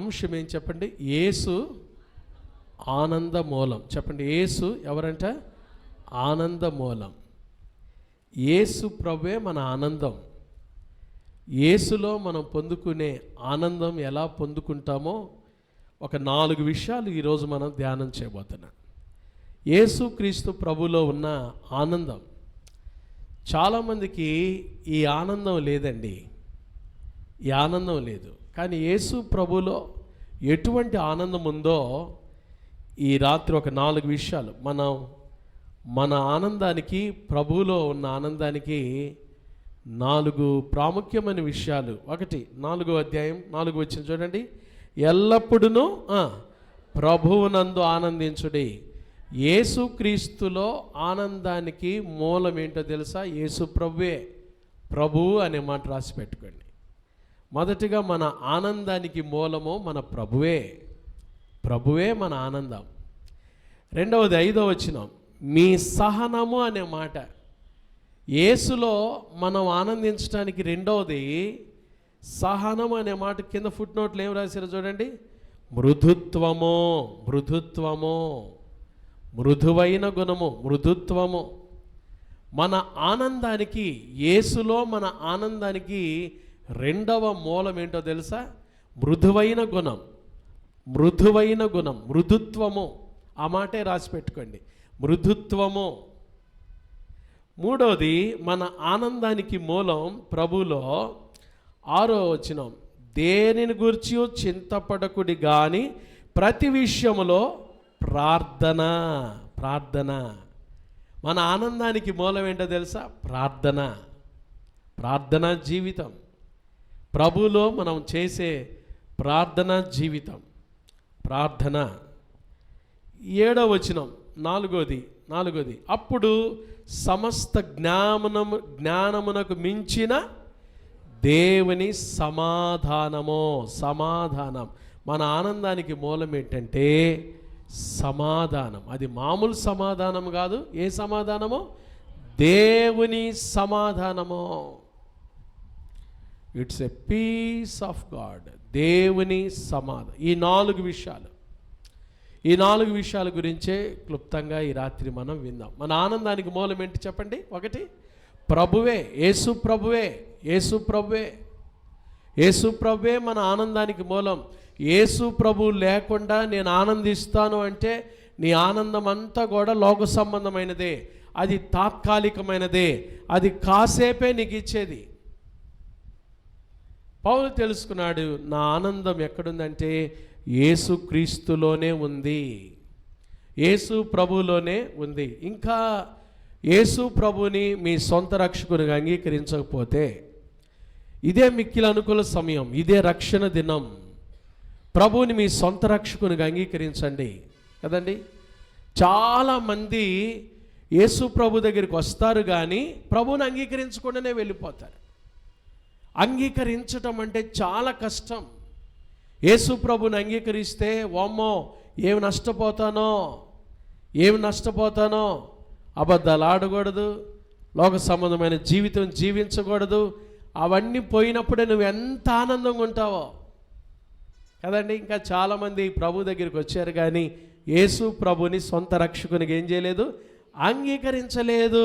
అంశం ఏం చెప్పండి? యేసు ఆనంద మూలం. చెప్పండి, యేసు ఎవరంట? ఆనంద మూలం. యేసు ప్రభువే మన ఆనందం. యేసులో మనం పొందుకునే ఆనందం ఎలా పొందుకుంటామో ఒక 4 విషయాలు ఈరోజు మనం ధ్యానం చేయబోతున్నాం. యేసు క్రీస్తు ప్రభులో ఉన్న ఆనందం. చాలామందికి ఈ ఆనందం లేదండి, ఈ ఆనందం లేదు. కానీ యేసు ప్రభులో ఎటువంటి ఆనందం ఉందో ఈ రాత్రి ఒక 4 విషయాలు మన ఆనందానికి, ప్రభువులో ఉన్న ఆనందానికి 4 ప్రాముఖ్యమైన విషయాలు. 4వ అధ్యాయం 4వ వచనం చూడండి. ఎల్లప్పుడూ ప్రభువునందు ఆనందించుడి. యేసు క్రీస్తులో ఆనందానికి మూలం ఏంటో తెలుసా? యేసు ప్రభువే. ప్రభువు అనే మాట రాసి పెట్టుకోండి. మొదటిగా మన ఆనందానికి మూలము మన ప్రభువే. ప్రభువే మన ఆనందం. రెండవది 5వ వచనం, మీ సహనము అనే మాట. యేసులో మనం ఆనందించడానికి రెండవది సహనం అనే మాట. కింద ఫుట్ నోట్లు ఏం రాశారో చూడండి. మృదుత్వము, మృదుత్వము, మృదువైన గుణము, మృదుత్వము. మన ఆనందానికి, యేసులో మన ఆనందానికి రెండవ మూలం ఏంటో తెలుసా? మృదువైన గుణం, మృదువైన గుణం, మృదుత్వము. ఆ మాటే రాసి పెట్టుకోండి, మృదుత్వము. మూడవది మన ఆనందానికి మూలం ప్రభులో 6వ వచనం, దేనిని గురించి చింతపడకుడి గాని ప్రతి విషయములో ప్రార్థన. ప్రార్థన. మన ఆనందానికి మూలం ఏంటో తెలుసా? ప్రార్థన. ప్రార్థనా జీవితం. ప్రభులో మనం చేసే ప్రార్థనా జీవితం, ప్రార్థన. 7వ వచనం, 4వది, అప్పుడు సమస్త జ్ఞానమునకు మించిన దేవుని సమాధానము. సమాధానం. మన ఆనందానికి మూలం ఏంటంటే సమాధానం. అది మామూలు సమాధానం కాదు. ఏ సమాధానమో? దేవుని సమాధానము. It's a peace of God. దేవుని సమాధానం. ఈ 4 విషయాలు, ఈ 4 విషయాల గురించే క్లుప్తంగా ఈ రాత్రి మనం విందాం. మన ఆనందానికి మూలం ఏంటి చెప్పండి? 1 ప్రభువే. యేసు ప్రభువే. యేసు ప్రభువే. యేసు ప్రభువే మన ఆనందానికి మూలం. యేసు ప్రభు లేకుండా నేను ఆనందిస్తాను అంటే నీ ఆనందం అంతా కూడా లోక సంబంధమైనదే, అది తాత్కాలికమైనదే, అది కాసేపే నీకు ఇచ్చేది. పౌలు తెలుసుకున్నాడు, నా ఆనందం ఎక్కడుందంటే యేసు క్రీస్తులోనే ఉంది, యేసు ప్రభులోనే ఉంది. ఇంకా యేసు ప్రభుని మీ సొంత రక్షకునిగా అంగీకరించకపోతే ఇదే మిక్కిలి అనుకూల సమయం, ఇదే రక్షణ దినం. ప్రభుని మీ సొంత రక్షకునిగా అంగీకరించండి కదండి. చాలామంది యేసు ప్రభు దగ్గరికి వస్తారు కానీ ప్రభుని అంగీకరించకుండానే వెళ్ళిపోతారు. అంగీకరించటం అంటే చాలా కష్టం. యేసు ప్రభుని అంగీకరిస్తే వామ్మో ఏమి నష్టపోతానో, అబద్ధాలు ఆడకూడదు, లోక సంబంధమైన జీవితం జీవించకూడదు. అవన్నీ పోయినప్పుడే నువ్వు ఎంత ఆనందంగా ఉంటావో కదండి. ఇంకా చాలామంది ప్రభు దగ్గరికి వచ్చారు కానీ యేసు ప్రభుని సొంత రక్షకునికి ఏం చేయలేదు? అంగీకరించలేదు.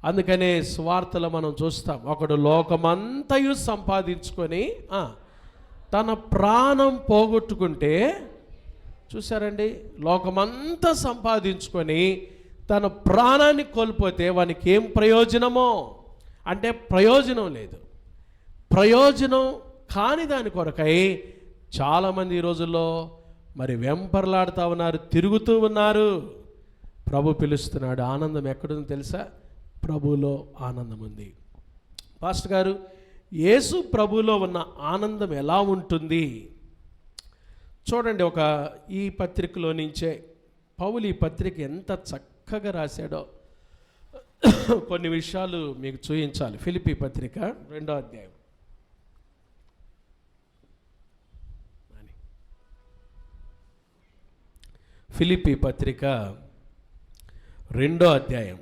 అందుకనే సువార్తలో మనం చూస్తాం, ఒకడు లోకమంతయు సంపాదించుకొని తన ప్రాణం పోగొట్టుకుంటే, చూసారండి, లోకమంతా సంపాదించుకొని తన ప్రాణాన్ని కోల్పోతే వానికి ఏం ప్రయోజనమో అంటే ప్రయోజనం లేదు. ప్రయోజనం కాని దాని కొరకై చాలామంది ఈ రోజుల్లో మరి వెంపర్లాడుతూ ఉన్నారు, తిరుగుతూ ఉన్నారు. ప్రభు పిలుస్తున్నాడు. ఆనందం ఎక్కడుందో తెలుసా? ప్రభులో ఆనందం ఉంది. పాస్టర్ గారు, యేసు ప్రభులో ఉన్న ఆనందం ఎలా ఉంటుంది? చూడండి, ఈ పత్రికలో నుంచే పౌలు ఈ పత్రిక ఎంత చక్కగా రాశాడో కొన్ని విషయాలు మీకు చూపించాలి. ఫిలిప్పీ పత్రిక 2వ అధ్యాయం. ఫిలిప్పీ పత్రిక 2వ అధ్యాయం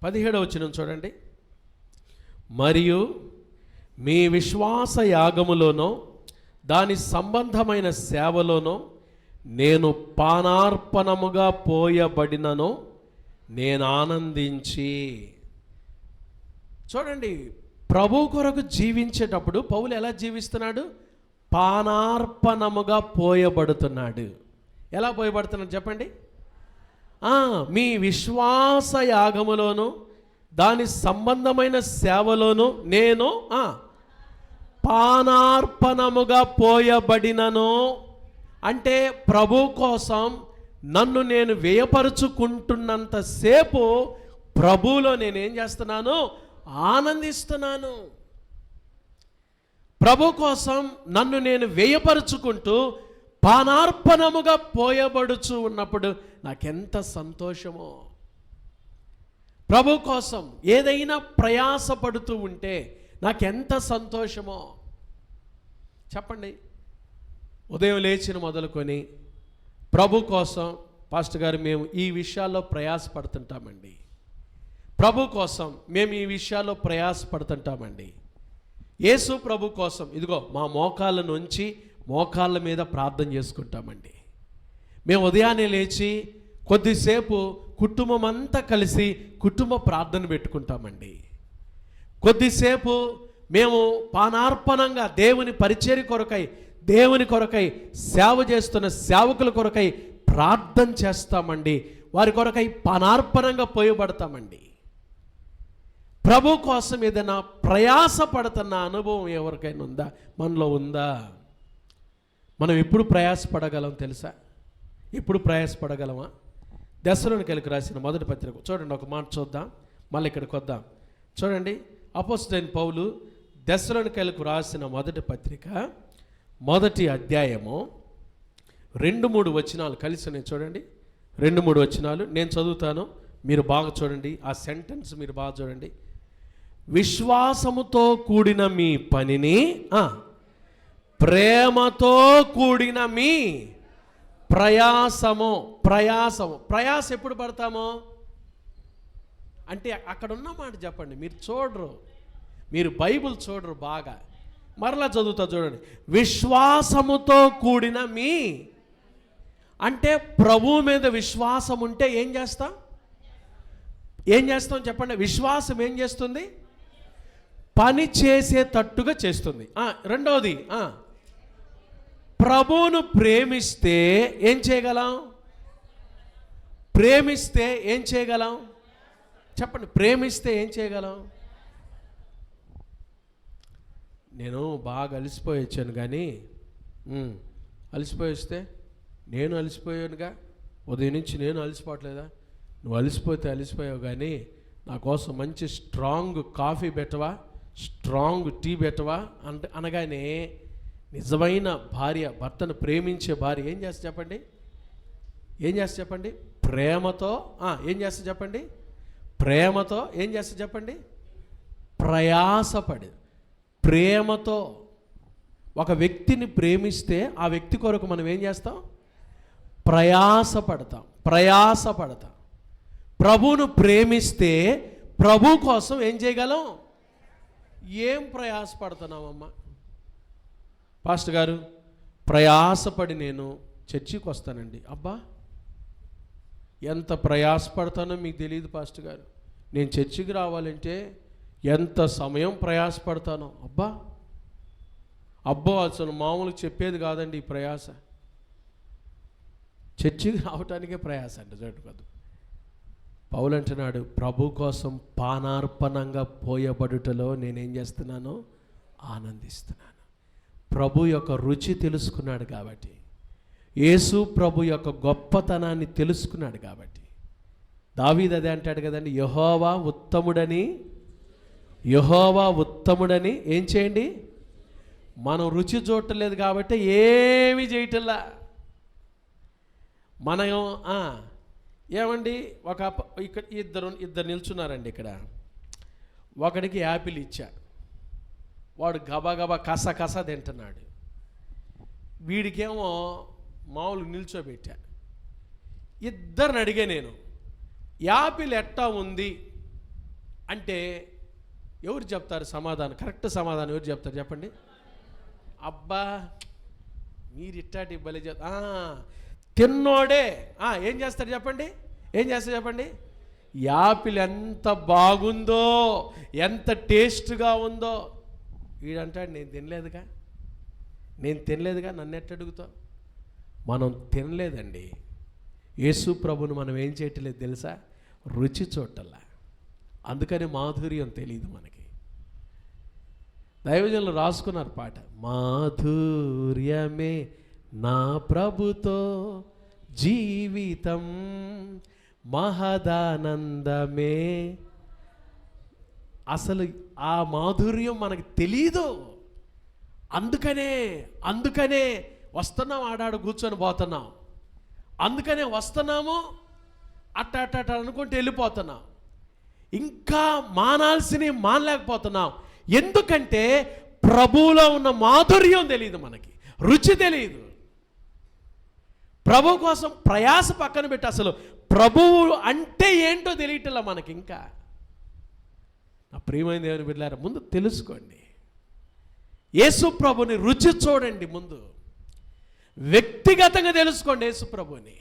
17వ వచనం చూడండి. మరియు మీ విశ్వాస యాగములోనో దాని సంబంధమైన సేవలోనూ నేను పానార్పణముగా పోయబడినను నేను ఆనందించి. చూడండి, ప్రభు కొరకు జీవించేటప్పుడు పౌలు ఎలా జీవిస్తున్నాడు? పానార్పణముగా పోయబడుతున్నాడు. ఎలా పోయబడుతున్నాడు చెప్పండి? మీ విశ్వాస యాగములోను దాని సంబంధమైన సేవలోను నేను పానార్పణముగా పోయబడినను. అంటే ప్రభు కోసం నన్ను నేను వ్యయపరుచుకుంటున్నంతసేపు ప్రభువులో నేనేం చేస్తున్నాను? ఆనందిస్తున్నాను. ప్రభు కోసం నన్ను నేను వ్యయపరుచుకుంటూ పానార్పణముగా పోయబడుచు ఉన్నప్పుడు నాకెంత సంతోషమో. ప్రభు కోసం ఏదైనా ప్రయాసపడుతూ ఉంటే నాకెంత సంతోషమో చెప్పండి. ఉదయం లేచిన మొదలుకొని ప్రభు కోసం పాస్టర్ గారు మేము ఈ విషయాల్లో ప్రయాసపడుతుంటామండి. ప్రభు కోసం మేము ఈ విషయాల్లో ప్రయాసపడుతుంటామండి. యేసు ప్రభు కోసం ఇదిగో మా మోకాళ్ళ నుంచి మోకాళ్ళ మీద ప్రార్థన చేసుకుంటామండి. మేము ఉదయాన్నే లేచి కొద్దిసేపు కుటుంబం అంతా కలిసి కుటుంబ ప్రార్థన పెట్టుకుంటామండి. కొద్దిసేపు మేము పానార్పణంగా దేవుని పరిచర్య కొరకై, దేవుని కొరకై సేవ చేస్తున్న సేవకుల కొరకై ప్రార్థన చేస్తామండి. వారి కొరకై పానార్పణంగా పోయబడతామండి. ప్రభు కోసం ఏదైనా ప్రయాసపడుతున్న అనుభవం ఎవరికైనా ఉందా? మనలో ఉందా? మనం ఎప్పుడు ప్రయాసపడగలం తెలుసా? ఎప్పుడు ప్రయాసపడగలమా? దెస్సలోనికైలకు రాసిన మొదటి పత్రిక చూడండి, ఒక మాట చూద్దాం, మళ్ళీ ఇక్కడికి వద్దాం. చూడండి, అపోస్తలుడైన పౌలు దెస్సలోనికైలకు రాసిన మొదటి పత్రిక మొదటి అధ్యాయము 2-3 వచనాలు కలిసి ఉన్నాయి. చూడండి, 2-3 వచనాలు నేను చదువుతాను, మీరు బాగా చూడండి. ఆ సెంటెన్స్ మీరు బాగా చూడండి. విశ్వాసముతో కూడిన మీ పనిని ప్రేమతో కూడిన మీ ప్రయాసము. ప్రయాస ఎప్పుడు పడతామో అంటే అక్కడ ఉన్న మాట చెప్పండి. మీరు చూడరు, మీరు బైబిల్ చూడరు బాగా. మరలా చదువుతా చూడండి. విశ్వాసముతో కూడిన మీ అంటే ప్రభువు మీద విశ్వాసం ఉంటే ఏం చేస్తాం? చెప్పండి. విశ్వాసం ఏం చేస్తుంది? పని చేసేటట్టుగా చేస్తుంది. రెండవది, ప్రభువును ప్రేమిస్తే ఏం చేయగలం? చెప్పండి, ప్రేమిస్తే ఏం చేయగలం? నేను బాగా అలసిపోయి వచ్చాను, కానీ అలసిపోయి వస్తే నేను అలసిపోయానుగా, ఉదయం నుంచి నేను అలసిపోవట్లేదా? నువ్వు అలసిపోతే అలసిపోయావు, కానీ నా కోసం మంచి స్ట్రాంగ్ కాఫీ పెట్టవా, స్ట్రాంగ్ టీ పెట్టవా అనగానే నిజమైన భార్య, భర్తను ప్రేమించే భార్య ఏం చేస్తా చెప్పండి? ప్రేమతో ఏం చేస్తా చెప్పండి? ప్రేమతో ఏం చేస్తా చెప్పండి? ప్రయాసపడి. ప్రేమతో ఒక వ్యక్తిని ప్రేమిస్తే ఆ వ్యక్తి కొరకు మనం ఏం చేస్తాం? ప్రయాసపడతాం. ప్రభువును ప్రేమిస్తే ప్రభు కోసం ఏం చేయగలం? ఏం ప్రయాసపడుతున్నామమ్మా? పాస్టర్ గారు, ప్రయాసపడి నేను చర్చికి వస్తానండి. అబ్బా, ఎంత ప్రయాసపడతానో మీకు తెలియదు పాస్టర్ గారు. నేను చర్చికి రావాలంటే ఎంత సమయం ప్రయాసపడతానో. అబ్బో అసలు మామూలుగా చెప్పేది కాదండి ఈ ప్రయాస. చర్చికి రావటానికే ప్రయాస అంటే చూడకూడదు. పౌలు అంటున్నాడు, ప్రభు కోసం పానార్పణంగా పోయబడుటలో నేనేం చేస్తున్నాను? ఆనందిస్తున్నాను. ప్రభు యొక్క రుచి తెలుసుకున్నాడు కాబట్టి, యేసు ప్రభు యొక్క గొప్పతనాన్ని తెలుసుకున్నాడు కాబట్టి. దావీదు అదే అంటాడు కదండి, యెహోవా ఉత్తముడని ఏం చేయండి? మనం రుచి చూడలేదు కాబట్టి ఏమీ చేయటంలా. మనం ఏమండి, ఇక్కడ ఇద్దరు నిల్చున్నారండి. ఇక్కడ ఒకడికి యాపిల్ ఇచ్చా, వాడు గబగబా కస తింటున్నాడు. వీడికేమో మామూలు నిల్చోబెట్టా. ఇద్దరిని అడిగా నేను, యాపిల్ ఎట్టా ఉంది అంటే ఎవరు చెప్తారు సమాధానం? కరెక్ట్ సమాధానం ఎవరు చెప్తారు చెప్పండి? అబ్బా మీరు ఇట్టాటి బలి తిన్నోడే ఏం చేస్తాడు చెప్పండి, ఏం చేస్తాడు చెప్పండి? యాపిల్ ఎంత బాగుందో, ఎంత టేస్ట్గా ఉందో. వీడంటాడు నేను తినలేదుగా, నన్ను ఎట్ట అడుగుతావు? మనం తినలేదండి. యేసు ప్రభుని మనం ఏం చేయట్లేదు తెలుసా? రుచి చూడటల్లా. అందుకని మాధుర్యం తెలియదు మనకి. దైవజనులు రాసుకున్నారు పాట, మాధుర్యమే నా ప్రభుతో జీవితం మహదానందమే. అసలు ఆ మాధుర్యం మనకు తెలీదు. అందుకనే వస్తున్నాం, ఆడాడు కూర్చొని పోతున్నాం. అందుకనే వస్తున్నాము, అట్ట అనుకుంటూ వెళ్ళిపోతున్నాం. ఇంకా మానాల్సినవి మానలేకపోతున్నాం. ఎందుకంటే ప్రభువులో ఉన్న మాధుర్యం తెలియదు, మనకి రుచి తెలియదు. ప్రభు కోసం ప్రయాస పక్కన పెట్టి అసలు ప్రభువు అంటే ఏంటో తెలియటంలా మనకి. ఇంకా నా ప్రియమైన దేవుని బిడ్డలారా, ముందు తెలుసుకోండి, యేసు ప్రభుని రుచి చూడండి. ముందు వ్యక్తిగతంగా తెలుసుకోండి యేసు ప్రభుని.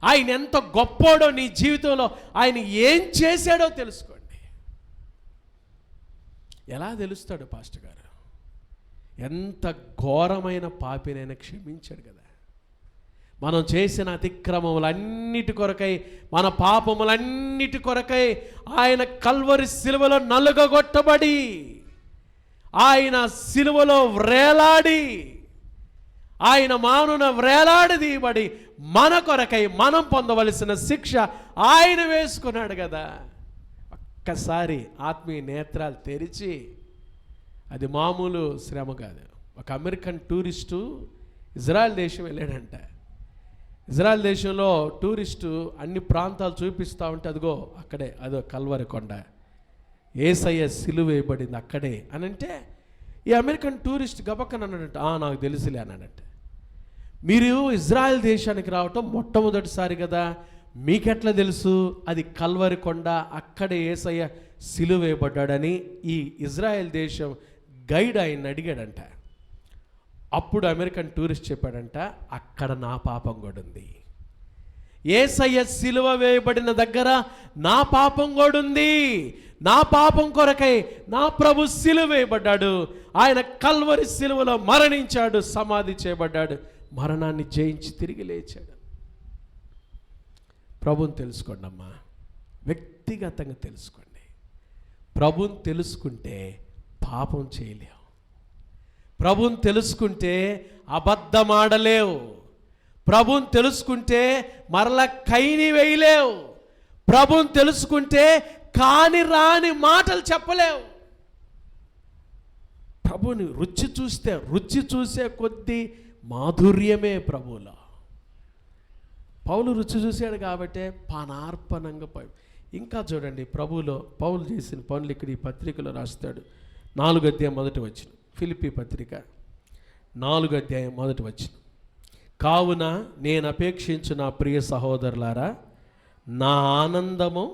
ఆయన ఎంత గొప్పోడో, నీ జీవితంలో ఆయన ఏం చేశాడో తెలుసుకోండి. ఎలా తెలుస్తాడు పాస్టర్ గారు? ఎంత ఘోరమైన పాపినైనా క్షమించాడు కదా. మనం చేసిన అతిక్రమములన్నిటి కొరకై, మన పాపములన్నిటి కొరకై ఆయన కల్వరి సిలువలో నలుగగొట్టబడి, ఆయన సిలువలో వ్రేలాడి, ఆయన మానున వ్రేలాడదీయబడి మన కొరకై మనం పొందవలసిన శిక్ష ఆయన వేసుకున్నాడు కదా. ఒక్కసారి ఆత్మీయ నేత్రాలు తెరిచి, అది మామూలు శ్రమ కాదు. ఒక అమెరికన్ టూరిస్టు ఇజ్రాయెల్ దేశం వెళ్ళాడంట. ఇజ్రాయెల్ దేశంలో టూరిస్టు అన్ని ప్రాంతాలు చూపిస్తూ ఉంటే, అదో కల్వరి కొండ, యేసయ్య సిలువ వేయబడింది అక్కడే అని అంటే, ఈ అమెరికన్ టూరిస్ట్ గబక్కన అన్నాడంట, నాకు తెలుసులే అన్నాడంట. మీరు ఇజ్రాయెల్ దేశానికి రావటం మొట్టమొదటిసారి కదా, మీకెట్లా తెలుసు? అది కల్వరి కొండ, అక్కడే యేసయ్య సిలువ వేయబడ్డాడని ఈ ఇజ్రాయెల్ దేశం గైడ్ ఆయన అడిగాడంట. అప్పుడు అమెరికన్ టూరిస్ట్ చెప్పాడంట, అక్కడ నా పాపం కూడా ఉంది. యేసయ్య సిలువ వేయబడిన దగ్గర నా పాపం కూడా ఉంది. నా పాపం కొరకై నా ప్రభు సిలువ వేయబడ్డాడు. ఆయన కల్వరి సిలువలో మరణించాడు, సమాధి చేయబడ్డాడు, మరణాన్ని జయించి తిరిగి లేచాడు. ప్రభుని తెలుసుకోండి అమ్మా, వ్యక్తిగతంగా తెలుసుకోండి. ప్రభుని తెలుసుకుంటే పాపం చేయలేవు. ప్రభుని తెలుసుకుంటే అబద్ధమాడలేవు. ప్రభుని తెలుసుకుంటే మరలా కైని వేయలేవు. ప్రభుని తెలుసుకుంటే కాని రాని మాటలు చెప్పలేవు. ప్రభుని రుచి చూసే కొద్దీ మాధుర్యమే ప్రభువులో. పౌలు రుచి చూశాడు కాబట్టే పానార్పణంగా ఇంకా చూడండి, ప్రభువులో పౌలు చేసిన పనులు ఇక్కడ ఈ పత్రికలో రాస్తాడు. 4వ అధ్యాయం 1వ వచనం, ఫిలిప్పీ పత్రిక 4వ అధ్యాయం 1వ వచనం. కావున నేను అపేక్షించు నా ప్రియ సహోదరులారా, నా ఆనందము,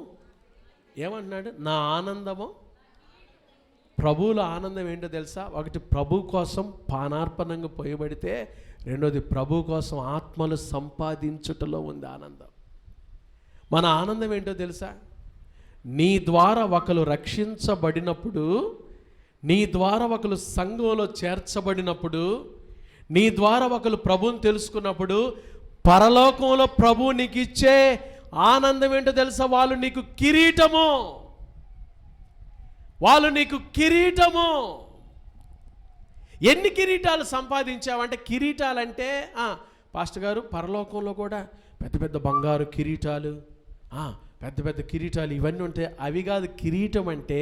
ఏమన్నాడు? నా ఆనందము. ప్రభువులో ఆనందం ఏంటో తెలుసా? ఒకటి, ప్రభు కోసం పానార్పణంగా పోయబడితే, రెండోది ప్రభు కోసం ఆత్మలు సంపాదించుటలో ఉంది ఆనందం. మన ఆనందం ఏంటో తెలుసా? నీ ద్వారా ఒకరు రక్షించబడినప్పుడు, నీ ద్వారా ఒకరు సంఘంలో చేర్చబడినప్పుడు, నీ ద్వారా ఒకరు ప్రభువుని తెలుసుకున్నప్పుడు, పరలోకంలో ప్రభువు నీకు ఇచ్చే ఆనందం ఏంటో తెలుసా? వాళ్ళు నీకు కిరీటము. ఎన్ని కిరీటాలు సంపాదించావంటే, కిరీటాలంటే పాస్టర్ గారు పరలోకంలో కూడా పెద్ద పెద్ద బంగారు కిరీటాలు, పెద్ద పెద్ద కిరీటాలు ఇవన్నీ ఉంటాయి. అవి కాదు. కిరీటం అంటే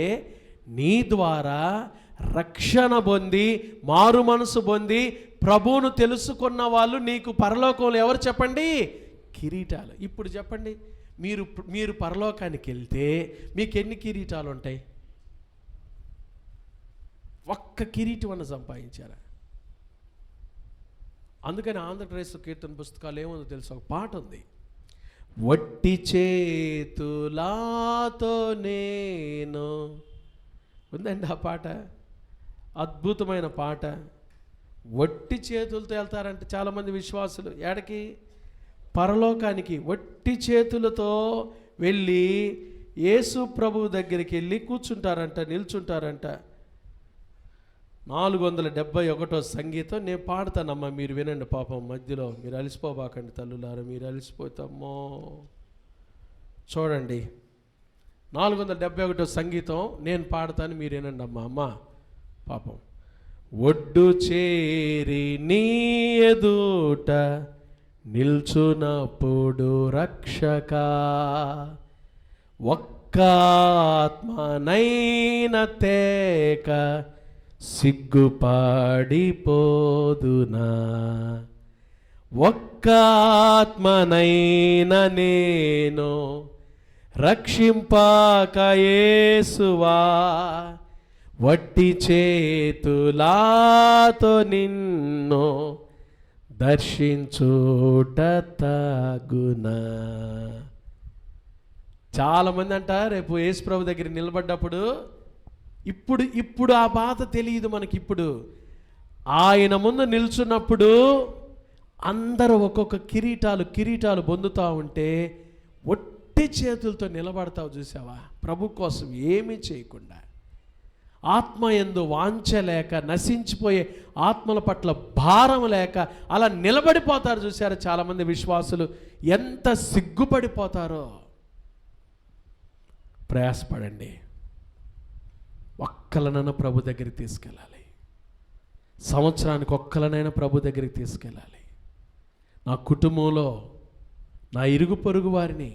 నీ ద్వారా రక్షణ పొంది, మారు మనసు పొంది, ప్రభువును తెలుసుకున్న వాళ్ళు నీకు పరలోకంలో ఎవరు చెప్పండి? కిరీటాలు. ఇప్పుడు చెప్పండి, మీరు పరలోకానికి వెళ్తే మీకు ఎన్ని కిరీటాలు ఉంటాయి? ఒక్క కిరీటం అన్న సంపాదించారా? అందుకని ఆంధ్రప్రదేశ్ కీర్తన పుస్తకాలు ఏముందో తెలుసు, ఒక పాట ఉంది, వట్టి చేతులాతో నేను, ఉందండి ఆ పాట, అద్భుతమైన పాట. వట్టి చేతులతో వెళ్తారంటే చాలామంది విశ్వాసులు. ఏడకి? పరలోకానికి. వట్టి చేతులతో వెళ్ళి యేసు ప్రభువు దగ్గరికి వెళ్ళి కూర్చుంటారంట, నిల్చుంటారంట. 471 సంగీతం నేను పాడతానమ్మా, మీరు వినండి. పాపం మధ్యలో మీరు అలసిపోబాకండి తల్లులారా, మీరు అలసిపోతామో. చూడండి, 471 సంగీతం నేను పాడతాను, మీరు వినండి అమ్మా. అమ్మ పాపం. ఒడ్డు చేరి నీ ఎదుట నిల్చునప్పుడు రక్షక, ఒక్క ఆత్మనైన తేక సిగ్గుపడిపోదునా, ఒక్క ఆత్మనైన నేను రక్షింపక యేసువా, వట్టి చేతులాతో నిన్ను దర్శించుట తగునా. చాలామంది అంట రేపు యేసు ప్రభు దగ్గర నిలబడ్డప్పుడు, ఇప్పుడు ఆ బాధ తెలియదు మనకి. ఇప్పుడు ఆయన ముందు నిల్చున్నప్పుడు అందరూ ఒక్కొక్క కిరీటాలు పొందుతూ ఉంటే ఒట్టి చేతులతో నిలబడతావు చూసావా, ప్రభు కోసం ఏమీ చేయకుండా. ఆత్మ యందు వాంఛ లేక, నశించిపోయే ఆత్మల పట్ల భారం లేక అలా నిలబడిపోతారు చూసారు చాలామంది విశ్వాసులు. ఎంత సిగ్గుపడిపోతారో. ప్రయాసపడండి, ఒక్కలనైనా ప్రభు దగ్గరికి తీసుకెళ్ళాలి. సంవత్సరానికి ఒక్కలనైనా ప్రభు దగ్గరికి తీసుకెళ్ళాలి. నా కుటుంబంలో నా ఇరుగు పొరుగు వారిని,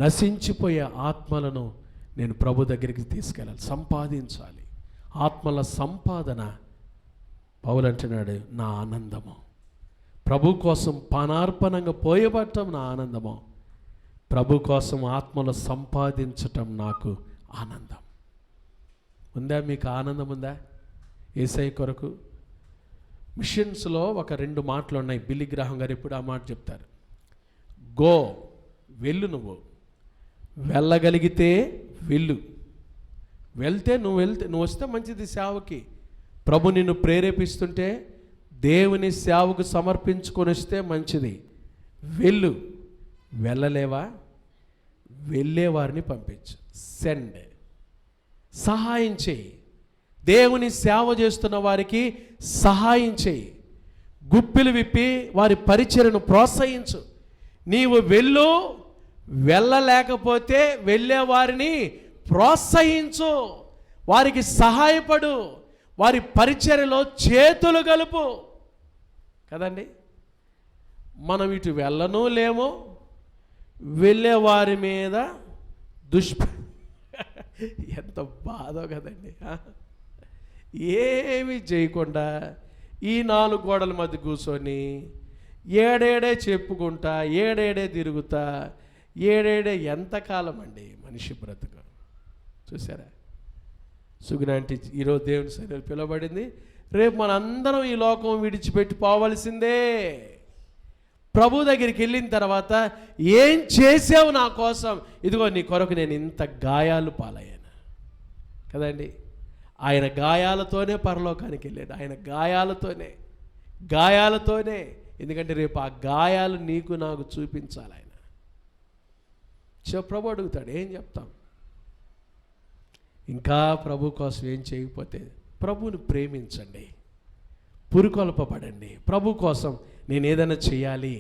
నశించిపోయే ఆత్మలను నేను ప్రభు దగ్గరికి తీసుకెళ్ళాలి, సంపాదించాలి. ఆత్మల సంపాదన పౌలు అంటున్నాడు, నా ఆనందము. ప్రభు కోసం పానార్పణంగా పోయబడటం నా ఆనందము. ప్రభు కోసం ఆత్మలు సంపాదించటం నాకు ఆనందం. ఉందా మీకు ఆనందం? ఉందా యేసయ్య కొరకు? మిషన్స్లో ఒక 2 మాటలు ఉన్నాయి. బిల్లీ గ్రాహం గారు ఎప్పుడు ఆ మాట చెప్తారు. గో, వెళ్ళు. నువ్వు వెళ్ళగలిగితే వెళ్ళు. నువ్వు వస్తే మంచిది సేవకి. ప్రభు నిన్ను ప్రేరేపిస్తుంటే దేవుని సేవకు సమర్పించుకొని వస్తే మంచిది. వెళ్ళు. వెళ్ళలేవా? వెళ్ళేవారిని పంపించు. సెండ్. సహాయం చేయి. దేవుని సేవ చేస్తున్న వారికి సహాయం చేయి. గుప్పిలు విప్పి వారి పరిచర్యను ప్రోత్సహించు. నీవు వెళ్ళు, వెళ్ళలేకపోతే వెళ్ళే వారిని ప్రోత్సహించు, వారికి సహాయపడు, వారి పరిచర్యలో చేతులు కలుపు కదండి. మనం ఇటు వెళ్ళను లేమో, వెళ్ళే వారి మీద ఎంత బాధో కదండి. ఏమీ చేయకుండా ఈ 4 గోడల మధ్య కూర్చొని ఏడేడే చెప్పుకుంటా, ఏడేడే తిరుగుతా, ఏడేడే ఎంతకాలం అండి మనిషి బ్రతుకు. చూసారా? సుగుణాంటి ఈరోజు దేవుని సన్నిధిలో పిలువబడింది. రేపు మనందరం ఈ లోకం విడిచిపెట్టి పోవలసిందే. ప్రభు దగ్గరికి వెళ్ళిన తర్వాత ఏం చేసావు నా కోసం? ఇదిగో నీ కొరకు నేను ఇంత గాయాలు పాలయ్యాను కదండి. ఆయన గాయాలతోనే పరలోకానికి వెళ్ళాడు. ఆయన గాయాలతోనే. ఎందుకంటే రేపు ఆ గాయాలు నీకు నాకు చూపించాలి ఆయన. ప్రభు అడుగుతాడు, ఏం చెప్తాం? ఇంకా ప్రభు కోసం ఏం చేయకపోతే ప్రభువుని ప్రేమించండి, పురుకొల్పబడండి. ప్రభు కోసం నేను ఏదైనా చేయాలి,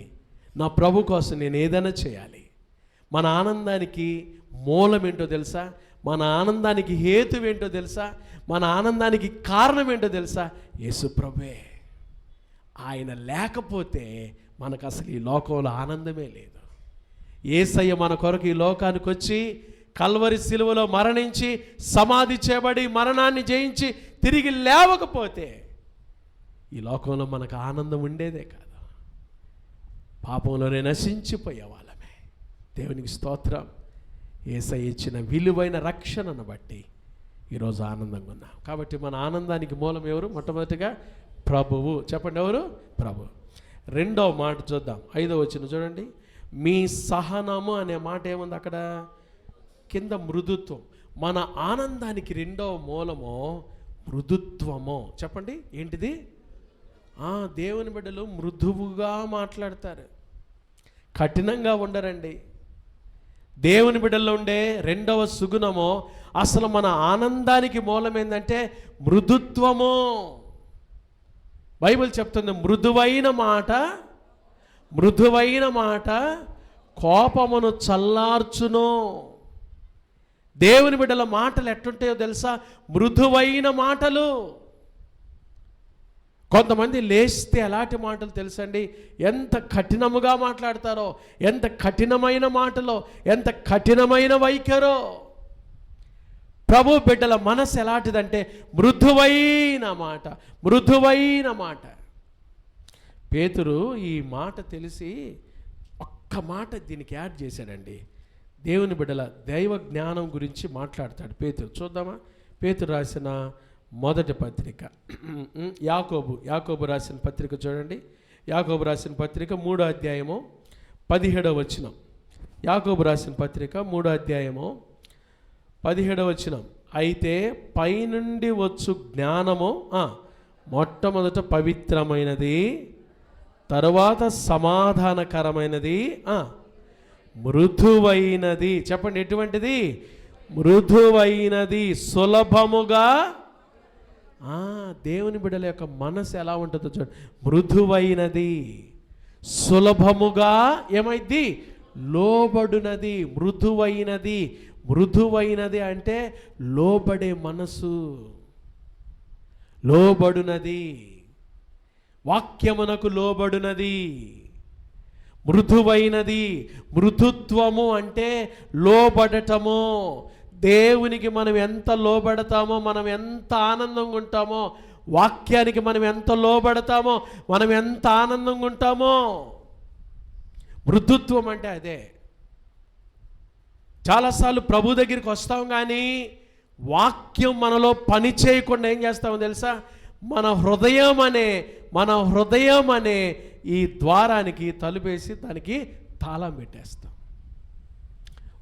నా ప్రభు కోసం నేను ఏదైనా చేయాలి. మన ఆనందానికి మూలం ఏంటో తెలుసా? మన ఆనందానికి హేతు ఏంటో తెలుసా? మన ఆనందానికి కారణం ఏంటో తెలుసా? యేసు ప్రభువే. ఆయన లేకపోతే మనకు అసలు ఈ లోకంలో ఆనందమే లేదు. యేసయ్య మన కొరకు ఈ లోకానికి వచ్చి కల్వరి సిలువలో మరణించి సమాధి చేయబడి మరణాన్ని జయించి తిరిగి లేవకపోతే ఈ లోకంలో మనకు ఆనందం ఉండేదే కాదు. పాపంలోనే నశించిపోయే వాళ్ళమే. దేవునికి స్తోత్రం. యేసయ్య ఇచ్చిన విలువైన రక్షణను బట్టి ఈరోజు ఆనందంగా ఉన్నాం. కాబట్టి మన ఆనందానికి మూలం ఎవరు? మొట్టమొదటిగా ప్రభువు. చెప్పండి, ఎవరు? ప్రభు. 2వ మాట చూద్దాం, 5వ వచనం చూడండి. మీ సహనము అనే మాట ఏముంది అక్కడ? కింద మృదుత్వం. మన ఆనందానికి 2వ మూలము మృదుత్వము. చెప్పండి, ఏంటిది? దేవుని బిడ్డలు మృదువుగా మాట్లాడతారు, కఠినంగా ఉండరండి. దేవుని బిడ్డల్లో ఉండే రెండవ సుగుణము, అసలు మన ఆనందానికి మూలం ఏంటంటే మృదుత్వము. బైబిల్ చెప్తుంది, మృదువైన మాట కోపమును చల్లార్చును. దేవుని బిడ్డల మాటలు ఎట్టుంటాయో తెలుసా? మృదువైన మాటలు. కొంతమంది లేస్తే ఎలాంటి మాటలు తెలుసండి? ఎంత కఠినముగా మాట్లాడతారో, ఎంత కఠినమైన మాటలో, ఎంత కఠినమైన వైఖరో. ప్రభు బిడ్డల మనసు ఎలాంటిదంటే మృదువైన మాట. పేతురు ఈ మాట తెలిసి ఒక్క మాట దీనికి యాడ్ చేశాడండి. దేవుని బిడ్డల దైవ జ్ఞానం గురించి మాట్లాడతాడు పేతురు. చూద్దామా? పేతురు రాసిన మొదటి పత్రిక, యాకోబు రాసిన పత్రిక చూడండి. యాకోబు రాసిన పత్రిక 3వ అధ్యాయము 17వ వచనం. యాకోబు రాసిన పత్రిక 3వ అధ్యాయము 17వ వచనం. అయితే పైనుండి వచ్చు జ్ఞానము మొట్టమొదట పవిత్రమైనది, తరువాత సమాధానకరమైనది, మృదువైనది. చెప్పండి, ఎటువంటిది? మృదువైనది, సులభముగా. దేవుని బిడ్డల యొక్క మనసు ఎలా ఉంటుందో చూడండి. మృదువైనది, సులభముగా ఏమైంది? లోబడునది. మృదువైనది అంటే లోబడే మనసు, లోబడునది, వాక్యమునకు లోబడునది. మృదువైనది, మృదుత్వము అంటే లోబడటము. దేవునికి మనం ఎంత లోబడతామో, మనం ఎంత ఆనందంగా ఉంటామో, వాక్యానికి మనం ఎంత లోబడతామో, మనం ఎంత ఆనందంగా ఉంటామో. మృదుత్వం అంటే అదే. చాలాసార్లు ప్రభు దగ్గరికి వస్తాం, కానీ వాక్యం మనలో పని చేయకుండా ఏం చేస్తామో తెలుసా? మన హృదయం అనే ఈ ద్వారానికి తలుపేసి దానికి తాళం పెట్టేస్తాం.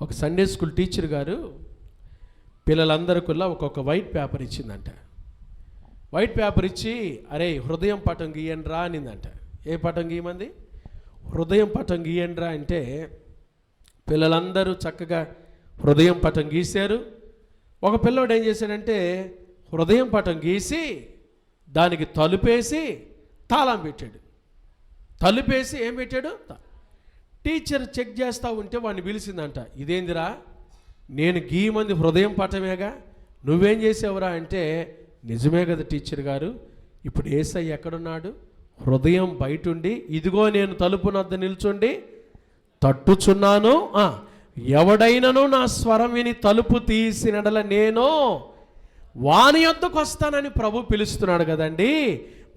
ఒక సండే స్కూల్ టీచర్ గారు పిల్లలందరికల్లా ఒక్కొక్క వైట్ పేపర్ ఇచ్చిందంట. వైట్ పేపర్ ఇచ్చి, అరే హృదయం పటం గీయండి రా అనిందంట. ఏ పటం గీయమంది? హృదయం పటం గీయండి రా అంటే పిల్లలందరూ చక్కగా హృదయం పటం గీశారు. ఒక పిల్లోడు ఏం చేశాడంటే హృదయం పటం గీసి దానికి తలుపేసి తాళం పెట్టాడు. తలుపేసి ఏం పెట్టాడు? టీచర్ చెక్ చేస్తూ ఉంటే వాడిని పిలిచిందంట. ఇదేందిరా, నేను గీయమంది హృదయం పటమేగా, నువ్వేం చేసావురా అంటే, నిజమే కదా టీచర్ గారు, ఇప్పుడు యేసయ్య ఎక్కడున్నాడు? హృదయం బయటుండి, ఇదిగో నేను తలుపు వద్ద నిల్చుండి తట్టుచున్నాను, ఎవడైనను నా స్వరం విని తలుపు తీసినడల నేను వాని యొద్దకు వస్తానని ప్రభు పిలుస్తున్నాడు కదండి.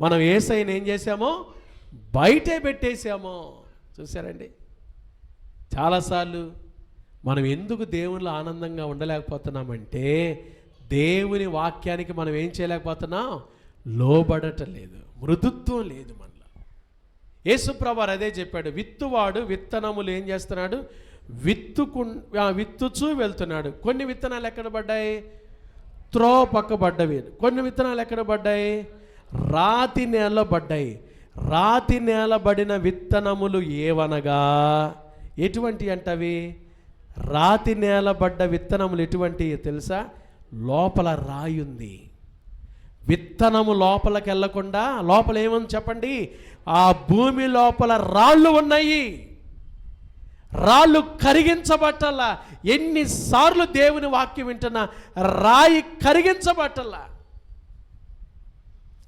మనం యేసయ్యని ఏం చేశామో? బయటే పెట్టేశామో. చూసారండి, చాలాసార్లు మనం ఎందుకు దేవునిలో ఆనందంగా ఉండలేకపోతున్నామంటే దేవుని వాక్యానికి మనం ఏం చేయలేకపోతున్నాం? లోబడటం లేదు, మృదుత్వం లేదు మనలో. యేసుప్రభువారు అదే చెప్పాడు. విత్తువాడు విత్తనములు ఏం చేస్తున్నాడు? విత్తుచూ వెళ్తున్నాడు. కొన్ని విత్తనాలు ఎక్కడ పడ్డాయి? త్రోవ పక్క పడ్డవి. కొన్ని విత్తనాలు ఎక్కడ పడ్డాయి? రాతి నేలలో పడ్డాయి. రాతి నేలబడిన విత్తనములు ఏవనగా ఎటువంటి అంటవి? రాతి నేలబడ్డ విత్తనములు ఎటువంటి తెలుసా? లోపల రాయి ఉంది. విత్తనము లోపలికి వెళ్ళకుండా లోపల ఏమని చెప్పండి? ఆ భూమి లోపల రాళ్ళు ఉన్నాయి. రాళ్ళు కరిగించబట్టల్లా. ఎన్నిసార్లు దేవుని వాక్యం వింటున్నా రాయి కరిగించబట్టల్లా.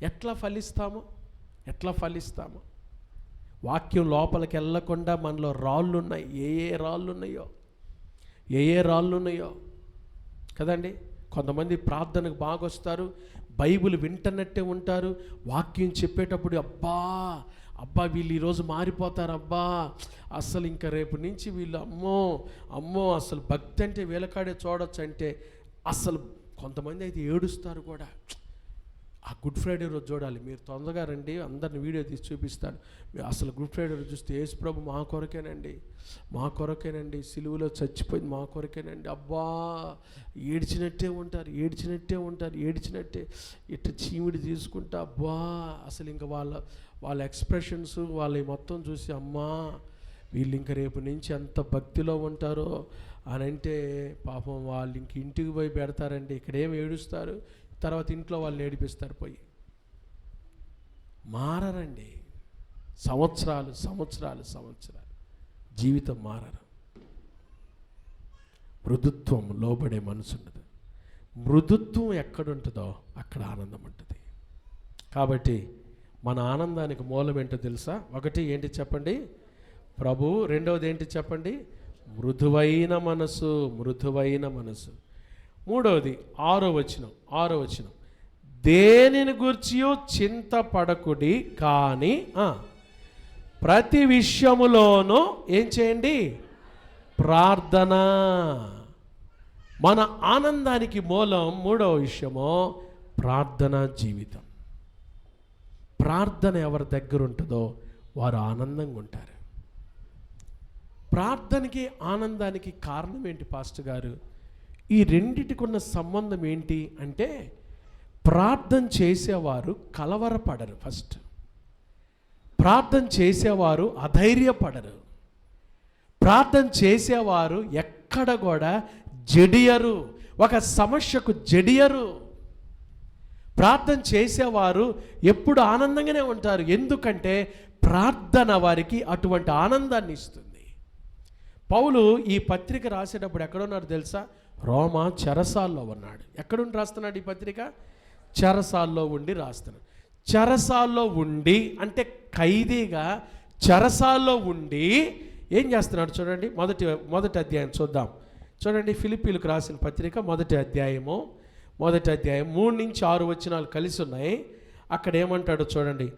ఎట్లా ఫలిస్తాము? వాక్యం లోపలికి వెళ్ళకుండా మనలో రాళ్ళు ఉన్నాయి. ఏ రాళ్ళు ఉన్నాయో కదండి. కొంతమంది ప్రార్థనకు బాగా వస్తారు, బైబిల్ వింటున్నట్టే ఉంటారు, వాక్యం చెప్పేటప్పుడు అబ్బా వీళ్ళు ఈరోజు మారిపోతారు, అసలు ఇంకా రేపు నుంచి వీళ్ళు అమ్మో అసలు భక్తి అంటే వీళ్ళకాడే చూడొచ్చు అంటే అసలు కొంతమంది అయితే ఏడుస్తారు కూడా. ఆ గుడ్ ఫ్రైడే రోజు చూడాలి. మీరు తొందరగా రండి, అందరిని వీడియో తీసి చూపిస్తాను. అసలు గుడ్ ఫ్రైడే రోజు చూస్తే యేసు ప్రభు మా కొరకేనండి, సిలువలో చచ్చిపోయింది మా కొరకేనండి. అబ్బా, ఏడ్చినట్టే ఉంటారు, ఇట్లా చీమిడి తీసుకుంటా. అబ్బా, అసలు ఇంకా వాళ్ళ ఎక్స్ప్రెషన్స్ వాళ్ళ మొత్తం చూసి, అమ్మా వీళ్ళు ఇంక రేపు నుంచి ఎంత భక్తిలో ఉంటారో అని అంటే, పాపం వాళ్ళు ఇంక ఇంటికి పోయి పెడతారండి. ఇక్కడేమి ఏడుస్తారు, తర్వాత ఇంట్లో వాళ్ళని ఏడిపిస్తారు. పోయి మారరండి. సంవత్సరాలు జీవితం మారరు. మృదుత్వం, లోబడే మనసు ఉండదు. మృదుత్వం ఎక్కడుంటుందో అక్కడ ఆనందం ఉంటుంది. కాబట్టి మన ఆనందానికి మూలం ఏంటో తెలుసా? ఒకటి ఏంటి చెప్పండి? ప్రభు. రెండవది ఏంటి చెప్పండి? మృదువైన మనసు. మూడవది 6వ వచనం, దేనిని గూర్చియో చింతపడకుడి, కానీ ప్రతి విషయములోనూ ఏం చేయండి? ప్రార్థన. మన ఆనందానికి మూలం 3వ విషయము ప్రార్థనా జీవితం. ప్రార్థన ఎవరి దగ్గర ఉంటుందో వారు ఆనందంగా ఉంటారు. ప్రార్థనకి ఆనందానికి కారణం ఏంటి పాస్టర్ గారు? ఈ రెండిటికి ఉన్న సంబంధం ఏంటి అంటే, ప్రార్థన చేసేవారు కలవరపడరు. ఫస్ట్, ప్రార్థన చేసేవారు అధైర్యపడరు. ప్రార్థన చేసేవారు ఎక్కడ కూడా జడియరు, ఒక సమస్యకు జడియరు. ప్రార్థన చేసేవారు ఎప్పుడు ఆనందంగానే ఉంటారు. ఎందుకంటే ప్రార్థన వారికి అటువంటి ఆనందాన్ని ఇస్తుంది. పౌలు ఈ పత్రిక రాసేటప్పుడు ఎక్కడున్నాడు తెలుసా? రోమా చెరసాల్లో ఉన్నాడు. ఎక్కడుండి రాస్తున్నాడు ఈ పత్రిక? చెరసాల్లో ఉండి రాస్తున్నాడు. చెరసాల్లో ఉండి అంటే ఖైదీగా చెరసాల్లో ఉండి ఏం చేస్తున్నాడు చూడండి. మొదటి అధ్యాయం చూద్దాం. చూడండి, ఫిలిప్పీలకు రాసిన పత్రిక మొదటి అధ్యాయం 3 నుంచి 6 వచనాలు కలిసి ఉన్నాయి. అక్కడ ఏమంటాడో చూడండి.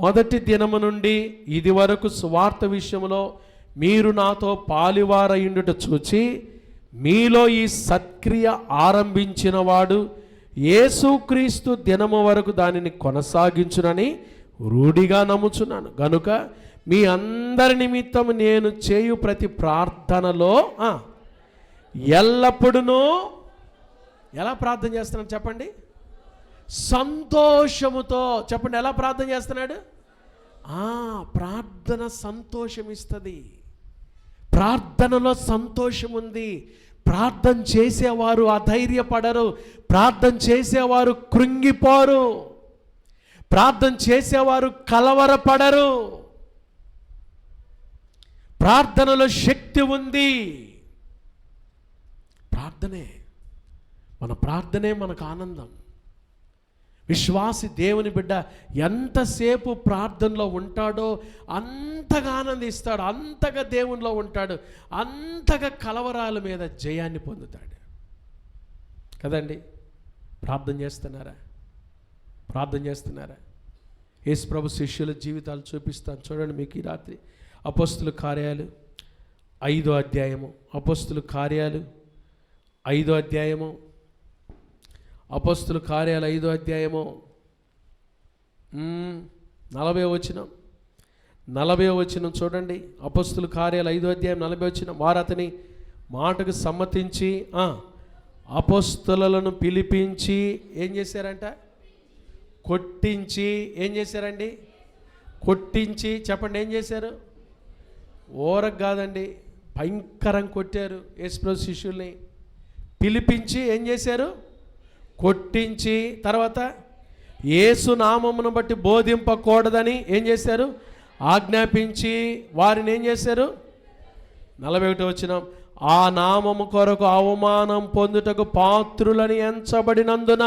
మొదటి దినము నుండి ఇది వరకు సువార్త విషయంలో మీరు నాతో పాలివారయుండుట చూచి, మీలో ఈ సత్క్రియ ఆరంభించిన వాడు యేసుక్రీస్తు దినము వరకు దానిని కొనసాగించునని రూఢిగా నమ్ముచున్నాను. గనుక మీ అందరి నిమిత్తం నేను చేయు ప్రతి ప్రార్థనలో ఎల్లప్పుడూ ఎలా ప్రార్థన చేస్తున్నాడు చెప్పండి? సంతోషముతో. చెప్పండి, ఎలా ప్రార్థన చేస్తున్నాడు? ప్రార్థన సంతోషం ఇస్తుంది. ప్రార్థనలో సంతోషం ఉంది. ప్రార్థన చేసేవారు అధైర్యపడరు. ప్రార్థన చేసేవారు కృంగిపోరు. ప్రార్థన చేసేవారు కలవరపడరు. ప్రార్థనలో శక్తి ఉంది. మన ప్రార్థనే మనకు ఆనందం. విశ్వాసి దేవుని బిడ్డ ఎంతసేపు ప్రార్థనలో ఉంటాడో అంతగా ఆనందిస్తాడు, అంతగా దేవునిలో ఉంటాడు, అంతగా కలవరాల మీద జయాన్ని పొందుతాడు కదండి. ప్రార్థన చేస్తున్నారా? యేసు ప్రభు శిష్యుల జీవితాలు చూపిస్తాను చూడండి మీకు ఈ రాత్రి. అపోస్తుల కార్యాలు 5వ అధ్యాయము. అపోస్తుల కార్యాలు 5వ అధ్యాయము. అపోస్తుల కార్యాలు 5వ అధ్యాయము 40వ వచనం చూడండి. అపోస్తుల కార్యాలు 5వ అధ్యాయం 40వ వచనం. వారు అతని మాటకు సమ్మతించి అపోస్తులను పిలిపించి ఏం చేశారంట? కొట్టించి. ఏం చేశారండి? కొట్టించి. చెప్పండి, ఏం చేశారు? ఓరకు కాదండి, భయంకరంగా కొట్టారు యేసుప్రభు శిష్యుల్ని. పిలిపించి ఏం చేశారు? కొట్టించి. తర్వాత యేసు నామమును బట్టి బోధింపకూడదని ఏం చేశారు? ఆజ్ఞాపించి వారిని ఏం చేశారు? 41వ వచనం. ఆ నామము కొరకు అవమానం పొందుటకు పాత్రులని ఎంచబడినందున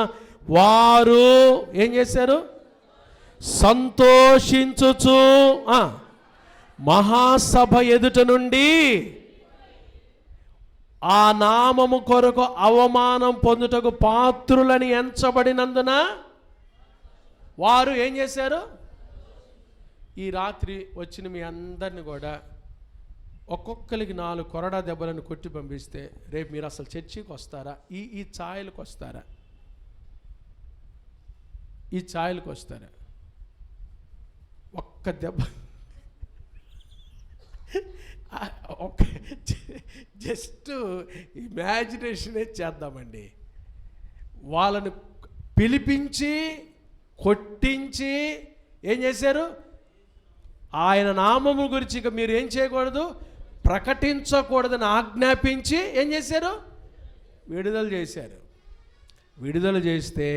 వారు ఏం చేశారు? సంతోషించుచు మహాసభ ఎదుట నుండి ఆ నామము కొరకు అవమానం పొందుటకు పాత్రులని ఎంచబడినందున వారు ఏం చేశారు? ఈ రాత్రి వచ్చిన మీ అందరిని కూడా ఒక్కొక్కరికి 4 కొరడా దెబ్బలను కొట్టి పంపిస్తే రేపు మీరు అసలు చర్చికి వస్తారా? ఈ ఛాయలకు వస్తారా? ఈ ఛాయలకు వస్తారు. ఒక్క దెబ్బ, ఒక్క జస్ట్ ఇమాజినేషనే చేద్దామండి. వాళ్ళని పిలిపించి కొట్టించి ఏం చేశారు? ఆయన నామము గురించి ఇక మీరు ఏం చేయకూడదు, ప్రకటించకూడదని ఆజ్ఞాపించి ఏం చేశారు? విడుదల చేశారు. విడుదల చేస్తే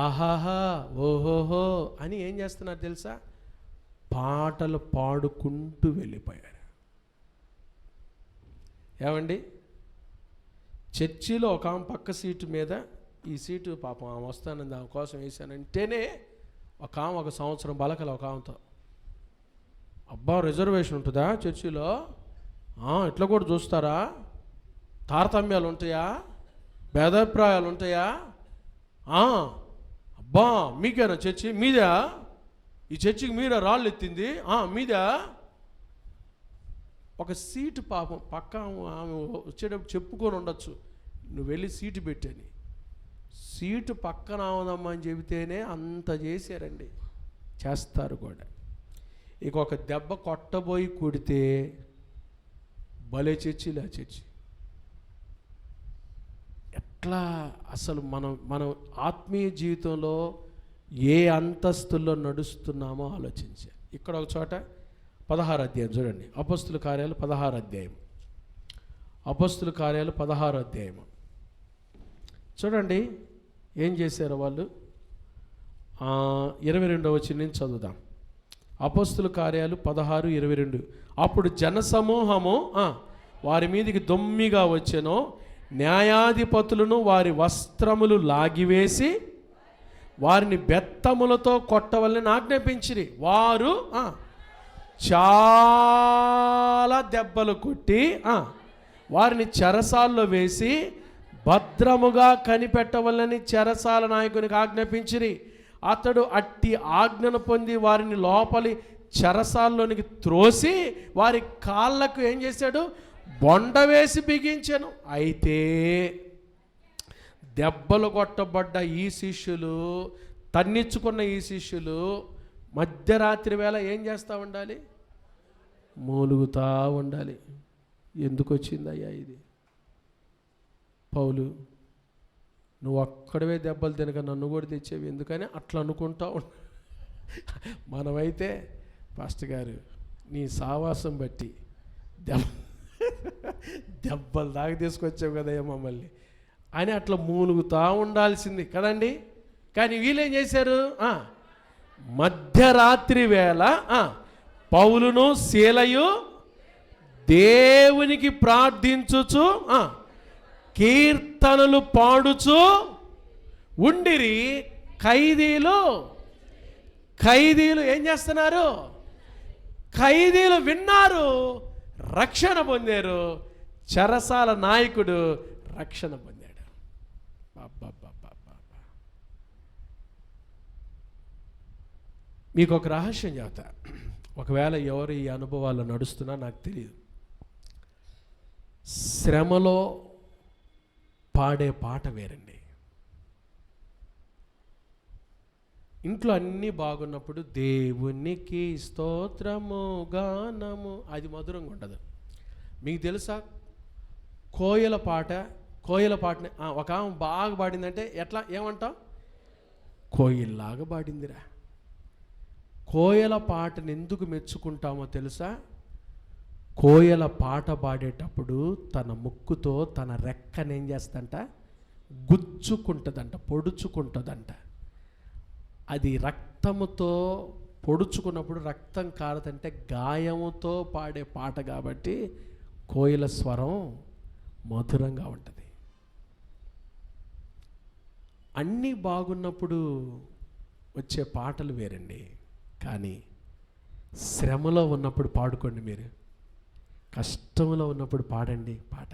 ఆహాహా ఓహోహో అని ఏం చేస్తున్నారు తెలుసా? పాటలు పాడుకుంటూ వెళ్ళిపోయారు. ఏమండి, చర్చిలో ఒక ఆమె పక్క సీటు మీద, ఈ సీటు పాపం ఆమె వస్తానని దాని కోసం వేసానంటేనే ఒక ఆమె ఒక సంవత్సరం బలకల ఒక ఆమెతో, అబ్బా రిజర్వేషన్ ఉంటుందా చర్చిలో? ఇట్లా కూడా చూస్తారా? తారతమ్యాలు ఉంటాయా? భేదాభిప్రాయాలు ఉంటాయా? అబ్బా మీకేనా చర్చి? మీదా? ఈ చర్చికి మీరా రాళ్ళు ఎత్తింది? మీదా? ఒక సీటు పాపం పక్క ఆమె వచ్చేటప్పుడు చెప్పుకొని ఉండొచ్చు, నువ్వు వెళ్ళి సీటు పెట్టని. సీటు పక్కన ఆవుదమ్మా అని చెబితేనే అంత చేశారండి, చేస్తారు కూడా. ఇక ఒక దెబ్బ కొట్టబోయి కొడితే భలే చర్చిలే చర్చి. ఎట్లా అసలు మనం ఆత్మీయ జీవితంలో ఏ అంతస్తుల్లో నడుస్తున్నామో ఆలోచించాలి. ఇక్కడ ఒక చోట 16 అధ్యాయం చూడండి, అపొస్తలుల కార్యాలు 16 అధ్యాయం, అపొస్తలుల కార్యాలు 16 అధ్యాయం చూడండి. ఏం చేశారు వాళ్ళు? 22వ వచనం నుంచి చదువుదాం. అపొస్తలుల కార్యాలు 16:22. అప్పుడు జనసమూహము వారి మీదికి దొమ్మిగా వచ్చెను, న్యాయాధిపతులను వారి వస్త్రములు లాగివేసి వారిని బెత్తములతో కొట్టవలని ఆజ్ఞాపించిరి. వారు చాలా దెబ్బలు కొట్టి వారిని చెరసాల్లో వేసి భద్రముగా కనిపెట్టవలని చెరసాల నాయకునికి ఆజ్ఞాపించిరి. అతడు అట్టి ఆజ్ఞను పొంది వారిని లోపలి చెరసాల్లోనికి త్రోసి వారి కాళ్ళకు ఏం చేశాడు? బొండ వేసి బిగించాను. అయితే దెబ్బలు కొట్టబడ్డ ఈ శిష్యులు, తన్నిచ్చుకున్న ఈ శిష్యులు మధ్యరాత్రి వేళ ఏం చేస్తూ ఉండాలి? మూలుగుతూ ఉండాలి. ఎందుకు వచ్చిందయ్యా ఇది? పౌలు, నువ్వు ఒక్కడవే దెబ్బలు తినక నన్ను కూడా తెచ్చేవి ఎందుకని అట్లా అనుకుంటా మనమైతే పాస్టర్ గారు నీ సావాసం బట్టి దెబ్బలు దాకా తీసుకొచ్చావు కదయ్యా మమ్మల్ని అని అట్లా మూలుగుతూ ఉండాల్సింది కదండి. కానీ వీళ్ళేం చేశారు? మధ్యరాత్రి వేళ పౌలును శీలయు దేవునికి ప్రార్థించుచు కీర్తనలు పాడుచు ఉండిరి. ఖైదీలు ఏం చేస్తున్నారు? ఖైదీలు విన్నారు, రక్షణ పొందారు. చెరసాల నాయకుడు రక్షణ పొందాడు. మీకు ఒక రహస్యం చెబుతా. ఒకవేళ ఎవరు ఈ అనుభవాలు నడుస్తున్నా నాకు తెలియదు. శ్రమలో పాడే పాట వేరండి. ఇంట్లో అన్నీ బాగున్నప్పుడు దేవునికి స్తోత్రము గానము అది మధురంగా ఉండదు. మీకు తెలుసా కోయల పాటని ఒక ఆమె బాగా పాడిందంటే ఎట్లా ఏమంటాం? కోయిల్లాగా పాడిందిరా. కోయల పాటని ఎందుకు మెచ్చుకుంటామో తెలుసా? కోయల పాట పాడేటప్పుడు తన ముక్కుతో తన రెక్కని ఏం చేస్తంట? గుచ్చుకుంటుందంట, పొడుచుకుంటుందంట. అది రక్తముతో పొడుచుకున్నప్పుడు రక్తం కారదంటే గాయముతో పాడే పాట కాబట్టి కోయిల స్వరం మధురంగా ఉంటుంది. అన్నీ బాగున్నప్పుడు వచ్చే పాటలు వేరండి. కానీ శ్రమలో ఉన్నప్పుడు పాడుకోండి. మీరు కష్టంలో ఉన్నప్పుడు పాడండి పాట.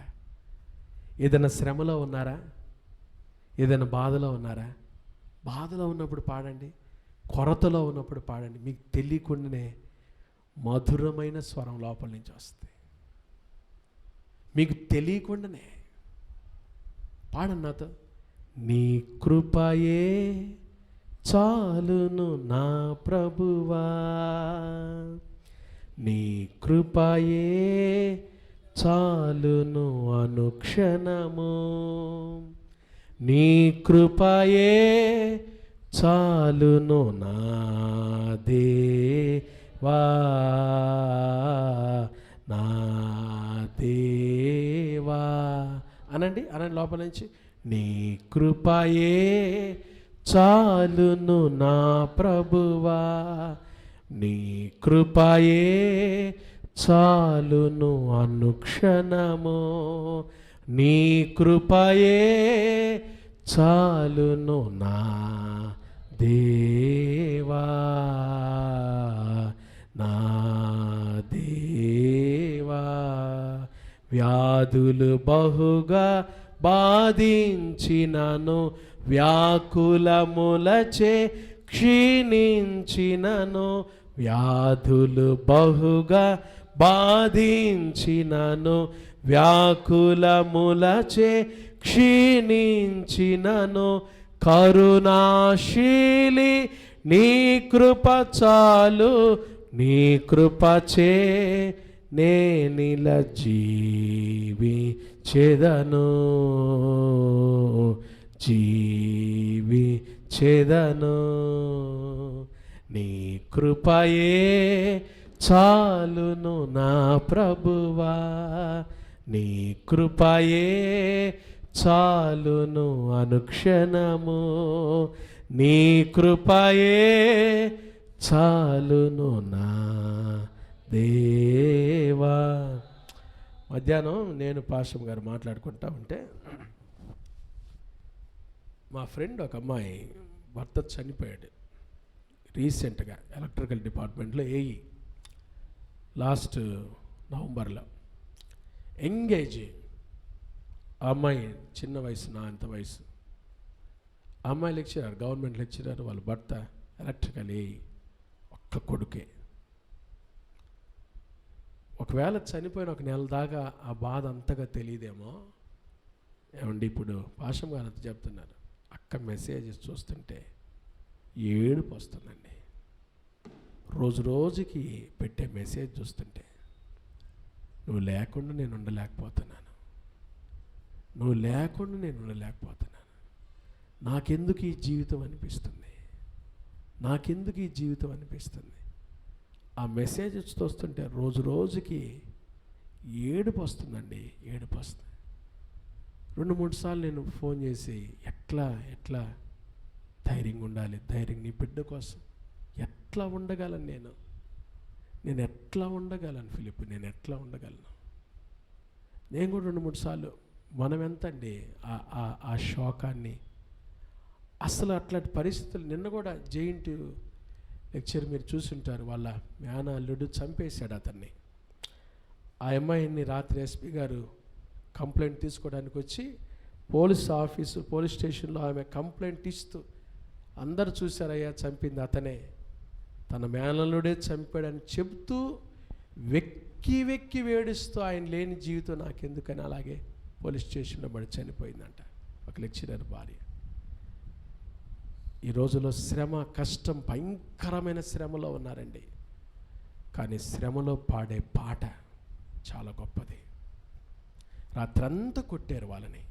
ఏదైనా శ్రమలో ఉన్నారా? ఏదైనా బాధలో ఉన్నారా? బాధలో ఉన్నప్పుడు పాడండి, కొరతలో ఉన్నప్పుడు పాడండి. మీకు తెలియకుండానే మధురమైన స్వరం లోపల నుంచి వస్తుంది. మీకు తెలియకుండానే పాడండి నాతో. నీ కృపయే చాలును నా ప్రభువా, నీ కృపయే చాలును అనుక్షణము, నీ కృపయే చాలును నా దేవా, నా దేవా అనండి లోపల నుంచి. నీ కృపయే చాలును నా ప్రభువా, నీ కృపయే చాలును అనుక్షణము, నీ కృపయే చాలును నా దేవా, నా దేవా. వ్యాధులు బహుగా బాధించినను, వ్యాకులములచే క్షీణించినను, వ్యాధులు బహుగా బాధించినను, వ్యాకులములచే క్షీణించినను, కరుణాశీలి నీ కృప చాలు, నీ కృపచే నేనిల జీవించెదను, జీవించెదను, నీ కృపయే చాలును నా ప్రభువా, నీ కృపయే చాలును అనుక్షణము, నీ కృపయే చాలును నా దేవా. మధ్యాహ్నం నేను పాస్టర్ గారు మాట్లాడుకుంటా ఉంటే, మా ఫ్రెండ్ ఒక అమ్మాయి భర్త చనిపోయాడు రీసెంట్గా, ఎలక్ట్రికల్ డిపార్ట్మెంట్లో ఏఈ, లాస్ట్ నవంబర్లో. ఎంగేజ్ అమ్మాయి, చిన్న వయసు, నా అంత వయసు. అమ్మాయి లెక్చరర్, గవర్నమెంట్ లెక్చరర్, వాళ్ళ భర్త ఎలక్ట్రికల్ ఏఈ, ఒక్క కొడుకే. ఒకవేళ చనిపోయిన ఒక నెల దాకా ఆ బాధ అంతగా తెలియదేమో. ఏమండి, ఇప్పుడు పాశం గారు అంత చెప్తున్నారు, అక్క మెసేజెస్ చూస్తుంటే ఏడుపు వస్తుందండి. రోజు రోజుకి పెట్టే మెసేజ్ చూస్తుంటే, నువ్వు లేకుండా నేను ఉండలేకపోతున్నాను, నువ్వు లేకుండా నేను ఉండలేకపోతున్నాను, నాకెందుకు ఈ జీవితం అనిపిస్తుంది, నాకెందుకు ఈ జీవితం అనిపిస్తుంది. ఆ మెసేజెస్ చూస్తుంటే రోజు రోజుకి ఏడుపు వస్తుందండి, ఏడుపు వస్తుంది. 2-3 సార్లు నేను ఫోన్ చేసి, ఎట్లా ధైర్యంగా ఉండాలి, ధైర్యం నీ బిడ్డ కోసం ఎట్లా ఉండగలను, నేను ఎట్లా ఉండగలను ఫిలిప్, నేను ఎట్లా ఉండగలను. నేను కూడా 2-3 సార్లు, మనం ఎంత అండి ఆ శోకాన్ని, అసలు అట్లాంటి పరిస్థితులు. నిన్న కూడా జెయింట్ లెక్చర్ మీరు చూసుంటారు, వాళ్ళ మేనల్లుడు చంపేశాడు అతన్ని. ఆ అమ్మాయిని రాత్రి ఎస్పీ గారు కంప్లైంట్ తీసుకోవడానికి వచ్చి, పోలీస్ స్టేషన్లో ఆమె కంప్లైంట్ ఇస్తూ, అందరు చూశారయ్యా చంపింది అతనే, తన మేనల్లుడే చంపాడని చెబుతూ వెక్కి వెక్కి వేడుస్తూ, ఆయన లేని జీవితం నాకెందుకని అలాగే పోలీస్ స్టేషన్లో పడి చనిపోయిందంట ఒక లెక్చరర్ భార్య. ఈ రోజులో శ్రమ, కష్టం, భయంకరమైన శ్రమలో ఉన్నారండి. కానీ శ్రమలో పాడే పాట చాలా గొప్పది. రాత్రంతా కొట్టారు వాళ్ళని,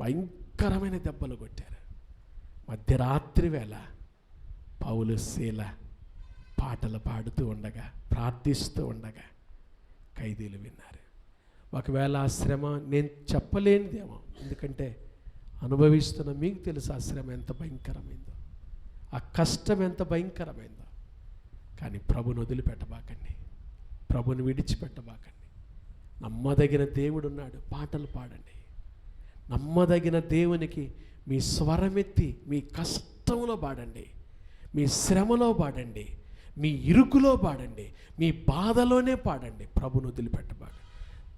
భయంకరమైన దెబ్బలు కొట్టారు. మధ్యరాత్రి వేళ పౌలు శీల పాటలు పాడుతూ ఉండగా, ప్రార్థిస్తూ ఉండగా ఖైదీలు విన్నారు. ఒకవేళ ఆ శ్రమ నేను చెప్పలేనిదేమో, ఎందుకంటే అనుభవిస్తున్న మీకు తెలుసు ఆ శ్రమ ఎంత భయంకరమైందో, ఆ కష్టం ఎంత భయంకరమైందో. కానీ ప్రభుని వదిలిపెట్టబాకండి, ప్రభుని విడిచిపెట్టబాకండి. నమ్మదగిన దేవుడు ఉన్నాడు, పాటలు పాడండి. నమ్మదగిన దేవునికి మీ స్వరమెత్తి మీ కష్టంలో పాడండి, మీ శ్రమలో పాడండి, మీ ఇరుకులో పాడండి, మీ బాధలోనే పాడండి. ప్రభుని వదిలిపెట్టబాకండి.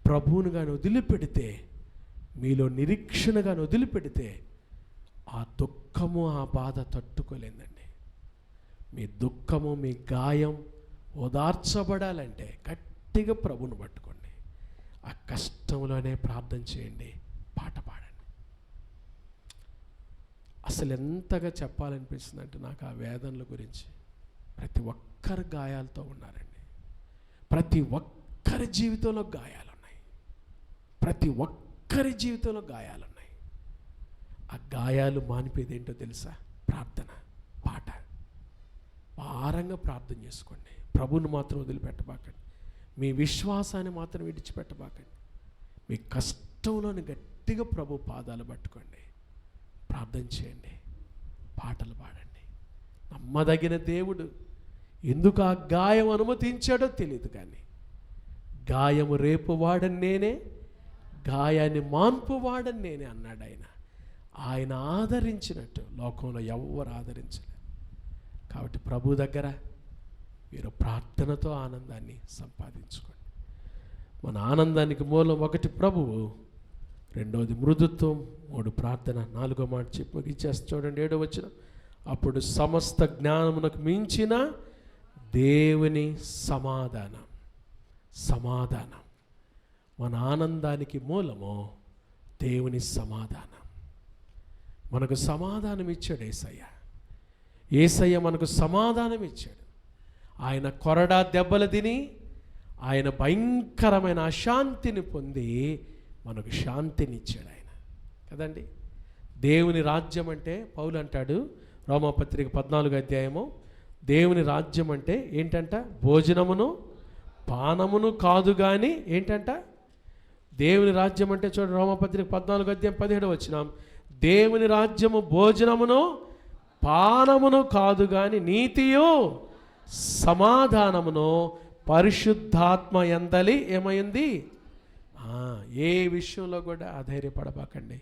ప్రభువును కానీ వదిలిపెడితే, మీలో నిరీక్షణగా వదిలిపెడితే, ఆ దుఃఖము, ఆ బాధ తట్టుకోలేదండి. మీ దుఃఖము, మీ గాయం ఓదార్చబడాలంటే గట్టిగా ప్రభువును పట్టుకోండి. ఆ కష్టంలోనే ప్రార్థన చేయండి, పాట పాడండి. అసలు ఎంతగా చెప్పాలనిపిస్తుంది అంటే నాకు ఆ వేదనల గురించి. ప్రతి ఒక్కరు గాయాలతో ఉన్నారండి. ప్రతి ఒక్కరి జీవితంలో గాయాలున్నాయి. ప్రతి ఒక్కరి జీవితంలో గాయాలున్నాయి. ఆ గాయాలు మానిపోయేది ఏంటో తెలుసా? ప్రార్థన, పాట. భారంగా ప్రార్థన చేసుకోండి. ప్రభువుని మాత్రం వదిలిపెట్టబాకండి. మీ విశ్వాసాన్ని మాత్రం విడిచిపెట్టబాకండి. మీ కష్టంలోని గట్టిగా ప్రభు పాదాలు పట్టుకోండి. ప్రార్థన చేయండి, పాటలు పాడండి. నమ్మదగిన దేవుడు ఎందుకు ఆ గాయం అనుమతించాడో తెలియదు, కానీ గాయము రేపువాడని నేనే, గాయాన్ని మాన్పువాడని నేనే అన్నాడు ఆయన. ఆయన ఆదరించినట్టు లోకంలో ఎవరు ఆదరించలేదు. కాబట్టి ప్రభు దగ్గర మీరు ప్రార్థనతో ఆనందాన్ని సంపాదించుకోండి. మన ఆనందానికి మూలం ఒకటి ప్రభువు, రెండవది మృదుత్వం, మూడు ప్రార్థన, నాలుగో మాట చెప్పి ముగించేస్తా చూడండి. 7వ వచనం, అప్పుడు సమస్త జ్ఞానమునకు మించిన దేవుని సమాధానం. సమాధానం మన ఆనందానికి మూలము దేవుని సమాధానం. మనకు సమాధానం ఇచ్చాడు యేసయ్య. యేసయ్య మనకు సమాధానం ఇచ్చాడు. ఆయన కొరడా దెబ్బలు తిని ఆయన భయంకరమైన అశాంతిని పొంది మనకు శాంతిని ఇచ్చాడు ఆయన కదండి. దేవుని రాజ్యం అంటే పౌలు అంటాడు రోమాపత్రిక 14వ అధ్యాయము, దేవుని రాజ్యం అంటే ఏంటంట? భోజనమును పానమును కాదు కానీ ఏంటంట? దేవుని రాజ్యం అంటే చూడండి, రోమాపత్రిక 14వ అధ్యాయం 17వ వచనం, దేవుని రాజ్యము భోజనమును పానమును కాదు కానీ నీతియు సమాధానమును పరిశుద్ధాత్మ యందలి ఏమైంది? ఏ విషయంలో కూడా అధైర్యపడబాకండి.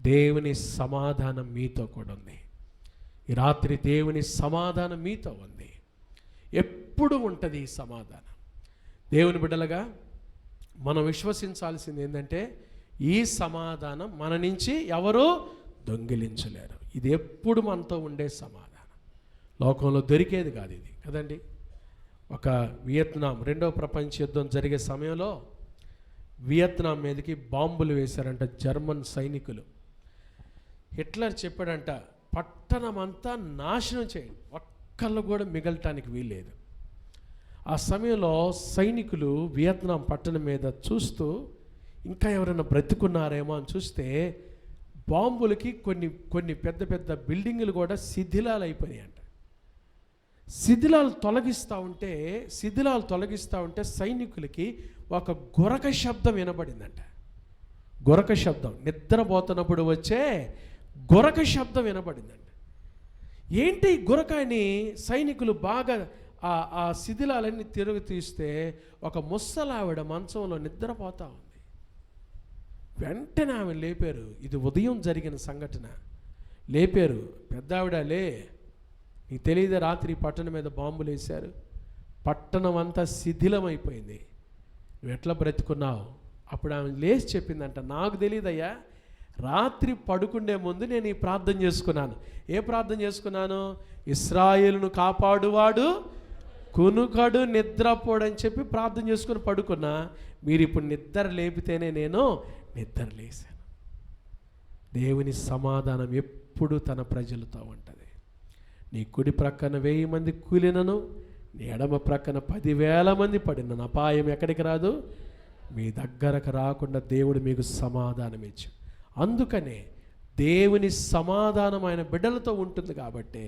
దేవుని సమాధానం మీతో కూడా ఉంది. ఈ రాత్రి దేవుని సమాధానం మీతో ఉంది. ఎప్పుడు ఉంటుంది ఈ సమాధానం. దేవుని బిడ్డలుగా మనం విశ్వసించాల్సింది ఏంటంటే ఈ సమాధానం మన నుంచి ఎవరు దొంగిలించలేరు. ఇది ఎప్పుడు మనతో ఉండే సమాధానం. లోకంలో దొరికేది కాదు ఇది కదండి. ఒక వియత్నాం 2వ ప్రపంచ యుద్ధం జరిగే సమయంలో వియత్నాం మీదకి బాంబులు వేశారంట జర్మన్ సైనికులు. హిట్లర్ చెప్పాడంట, పట్టణం అంతా నాశనం చేయండి, ఒక్కళ్ళు కూడా మిగలటానికి వీల్లేదు. ఆ సమయంలో సైనికులు వియత్నాం పట్టణం మీద చూస్తూ ఇంకా ఎవరైనా బ్రతుకున్నారేమో అని చూస్తే బాంబులకి కొన్ని పెద్ద పెద్ద బిల్డింగులు కూడా శిథిలాలు అయిపోయాయి అంట. శిథిలాలు తొలగిస్తూ ఉంటే సైనికులకి ఒక గురక శబ్దం వినబడిందంట. గురక శబ్దం, నిద్రపోతున్నప్పుడు వచ్చే గురక శబ్దం వినబడిందంట. ఏంటి గురక అని సైనికులు బాగా ఆ శిథిలాలన్నీ తిరుగు తీస్తే ఒక ముసలావిడ మంచంలో నిద్రపోతూ ఉంది. వెంటనే ఆమె లేపారు. ఇది ఉదయం జరిగిన సంఘటన. లేపారు, పెద్దావిడ లే, నీకు తెలియదు రాత్రి పట్టణం మీద బాంబులు వేశారు, పట్టణం అంతా శిథిలమైపోయింది, నువ్వు ఎట్లా బ్రతుకున్నావు? అప్పుడు ఆమె లేచి చెప్పిందంట, నాకు తెలియదయ్యా, రాత్రి పడుకునే ముందు నేను ఈ ప్రార్థన చేసుకున్నాను. ఏ ప్రార్థన చేసుకున్నాను? ఇశ్రాయేలును కాపాడువాడు కునుకడు నిద్రపోడని చెప్పి ప్రార్థన చేసుకుని పడుకున్నా. మీరు ఇప్పుడు నిద్ర లేపితేనే నేను నిద్ర లేశాను. దేవుని సమాధానం ఎప్పుడు తన ప్రజలతో ఉంటుంది. నీ కుడి ప్రక్కన 1000 మంది కూలినను, నీ ఎడమ ప్రక్కన 10,000 మంది పడినను అపాయం ఎక్కడికి రాదు, మీ దగ్గరకు రాకుండా దేవుడు మీకు సమాధానం ఇచ్చాడు. అందుకనే దేవుని సమాధానం ఆయన బిడ్డలతో ఉంటుంది. కాబట్టి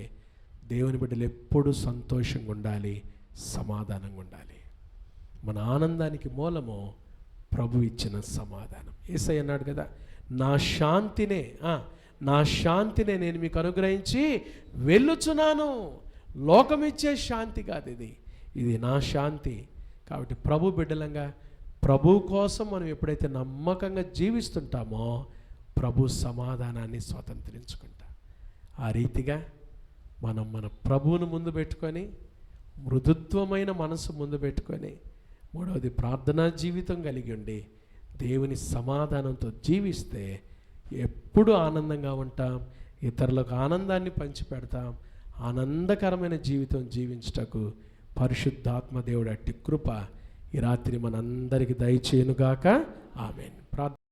దేవుని బిడ్డలు ఎప్పుడు సంతోషంగా ఉండాలి, సమాధానంగా ఉండాలి. మన ఆనందానికి మూలము ప్రభు ఇచ్చిన సమాధానం. యేసయ్య అన్నాడు కదా, నా శాంతినే నేను మీకు అనుగ్రహించి వెళ్ళుచున్నాను. లోకం ఇచ్చే శాంతి కాదు ఇది నా శాంతి. కాబట్టి ప్రభు బిడ్డలంగా ప్రభు కోసం మనం ఎప్పుడైతే నమ్మకంగా జీవిస్తుంటామో ప్రభు సమాధానాన్ని స్వతంత్రించుకుంటాం. ఆ రీతిగా మనం మన ప్రభువును ముందు పెట్టుకొని, మృదుత్వమైన మనసు ముందు పెట్టుకొని, మూడవది ప్రార్థనా జీవితం కలిగి ఉండి దేవుని సమాధానంతో జీవిస్తే ఎప్పుడు ఆనందంగా ఉంటాం, ఇతరులకు ఆనందాన్ని పంచిపెడతాం. ఆనందకరమైన జీవితం జీవించుటకు పరిశుద్ధాత్మ దేవుడు అట్టి కృప ఈ రాత్రి మనందరికీ దయచేయునుగాక. ఆమేన్.